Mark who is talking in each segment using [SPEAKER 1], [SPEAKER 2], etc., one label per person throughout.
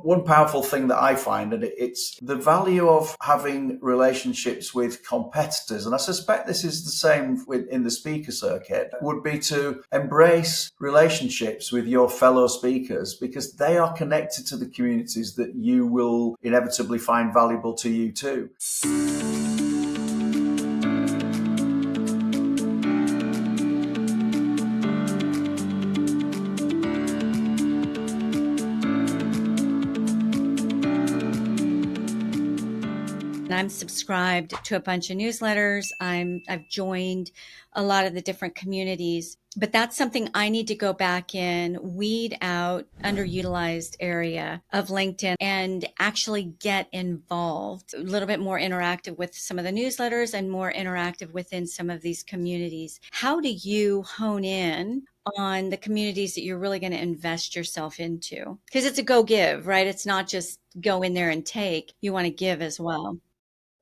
[SPEAKER 1] one powerful thing that I find, and it's the value of having relationships with competitors, and I suspect this is the same in the speaker circuit, would be to embrace relationships with your fellow speakers, because they are connected to the communities that you will inevitably find valuable to you too.
[SPEAKER 2] I'm subscribed to a bunch of newsletters. I've joined a lot of the different communities, but that's something I need to go back in, weed out underutilized area of LinkedIn and actually get involved, a little bit more interactive with some of the newsletters and more interactive within some of these communities. How do you hone in on the communities that you're really going to invest yourself into? Because it's a go give, right? It's not just go in there and take. You want to give as well.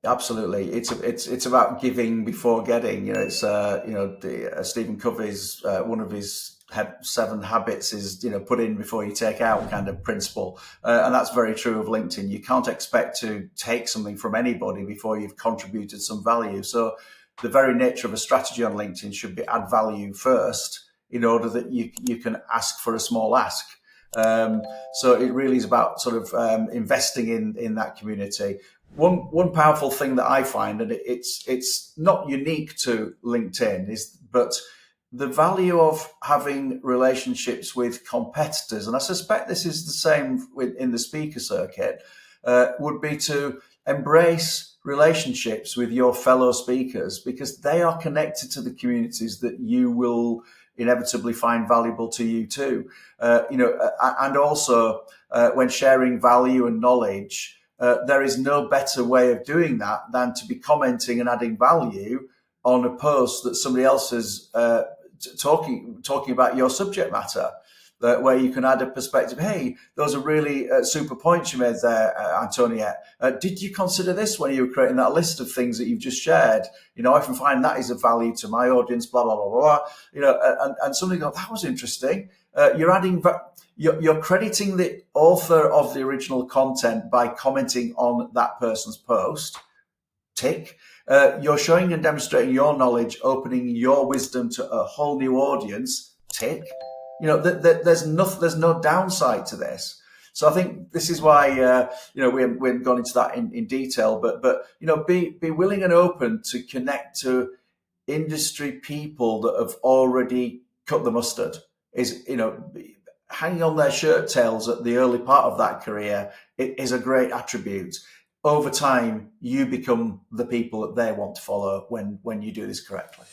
[SPEAKER 1] Absolutely, it's about giving before getting. It's Stephen Covey's one of his 7 habits is put in before you take out kind of principle, and that's very true of LinkedIn. You can't expect to take something from anybody before you've contributed some value. So the very nature of a strategy on LinkedIn should be add value first, in order that you can ask for a small ask. So it really is about sort of investing in that community. One powerful thing that I find, and it's not unique to LinkedIn, but the value of having relationships with competitors, and I suspect this is the same in the speaker circuit, would be to embrace relationships with your fellow speakers, because they are connected to the communities that you will inevitably find valuable to you too. And also when sharing value and knowledge, there is no better way of doing that than to be commenting and adding value on a post that somebody else is talking about your subject matter, where you can add a perspective. Hey, those are really super points you made there, Antoniette. Did you consider this when you were creating that list of things that you've just shared? I often find that is of value to my audience, blah, blah, blah, blah. And somebody goes, that was interesting. You're crediting the author of the original content by commenting on that person's post. Tick. You're showing and demonstrating your knowledge, opening your wisdom to a whole new audience. Tick. There's no downside to this. So I think this is why we haven't gone into that in detail, but be willing and open to connect to industry people that have already cut the mustard. Hanging on their shirt tails at the early part of that career, it is a great attribute. Over time, you become the people that they want to follow when you do this correctly.